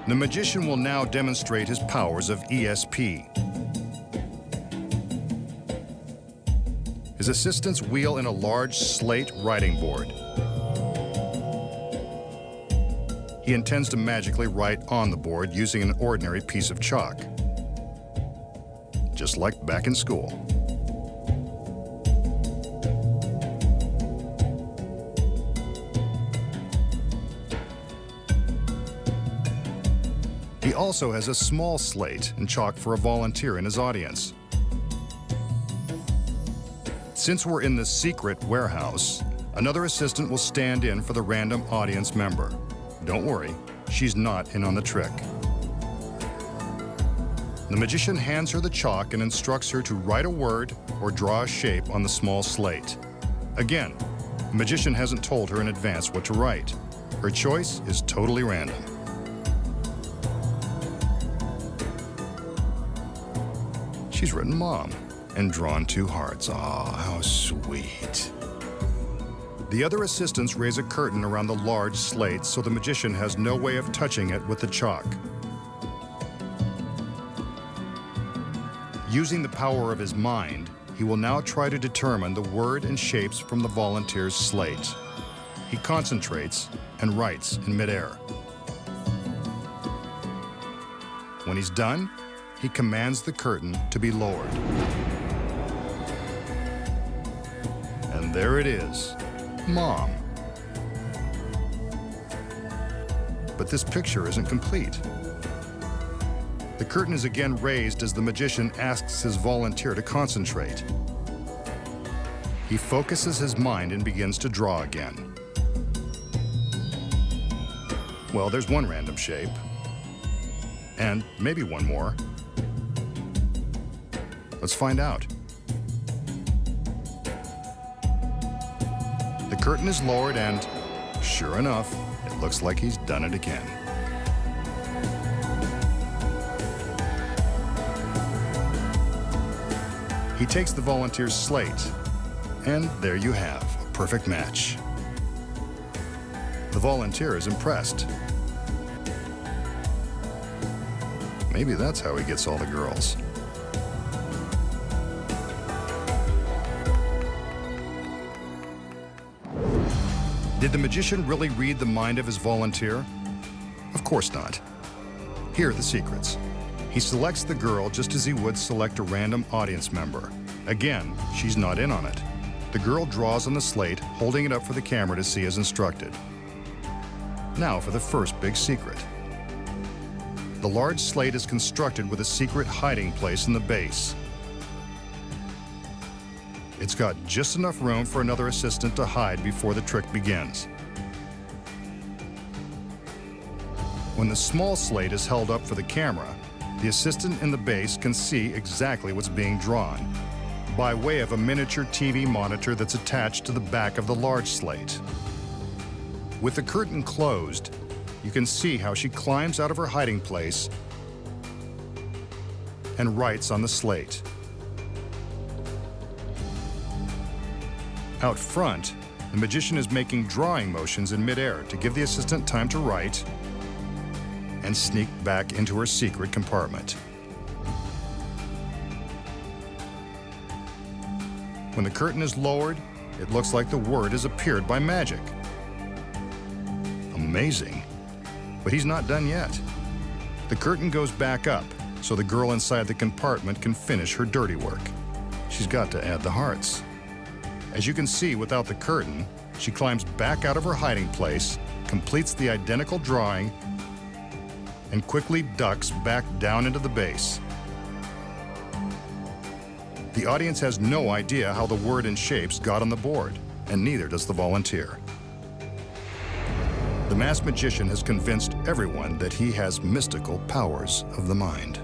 The magician will now demonstrate his powers of ESP. His assistants wheel in a large slate writing board. He intends to magically write on the board using an ordinary piece of chalk, just like back in school. He also has a small slate and chalk for a volunteer in his audience. Since we're in the secret warehouse, another assistant will stand in for the random audience member. Don't worry, she's not in on the trick. The magician hands her the chalk and instructs her to write a word or draw a shape on the small slate. Again, the magician hasn't told her in advance what to write. Her choice is totally random. She's written Mom and drawn 2 hearts. Aw, how sweet. The other assistants raise a curtain around the large slate so the magician has no way of touching it with the chalk. Using the power of his mind, he will now try to determine the word and shapes from the volunteer's slate. He concentrates and writes in midair. When he's done, he commands the curtain to be lowered. And there it is, Mom. But this picture isn't complete. The curtain is again raised as the magician asks his volunteer to concentrate. He focuses his mind and begins to draw again. Well, there's one random shape. And maybe one more. Let's find out. The curtain is lowered and, sure enough, it looks like he's done it again. He takes the volunteer's slate, and there you have a perfect match. The volunteer is impressed. Maybe that's how he gets all the girls. Did the magician really read the mind of his volunteer? Of course not. Here are the secrets. He selects the girl just as he would select a random audience member. Again, she's not in on it. The girl draws on the slate, holding it up for the camera to see as instructed. Now for the first big secret. The large slate is constructed with a secret hiding place in the base. It's got just enough room for another assistant to hide before the trick begins. When the small slate is held up for the camera, the assistant in the base can see exactly what's being drawn by way of a miniature TV monitor that's attached to the back of the large slate. With the curtain closed, you can see how she climbs out of her hiding place and writes on the slate. Out front, the magician is making drawing motions in midair to give the assistant time to write and sneak back into her secret compartment. When the curtain is lowered, it looks like the word has appeared by magic. Amazing. But he's not done yet. The curtain goes back up so the girl inside the compartment can finish her dirty work. She's got to add the hearts. As you can see, without the curtain, she climbs back out of her hiding place, completes the identical drawing, and quickly ducks back down into the base. The audience has no idea how the word and shapes got on the board, and neither does the volunteer. The masked magician has convinced everyone that he has mystical powers of the mind.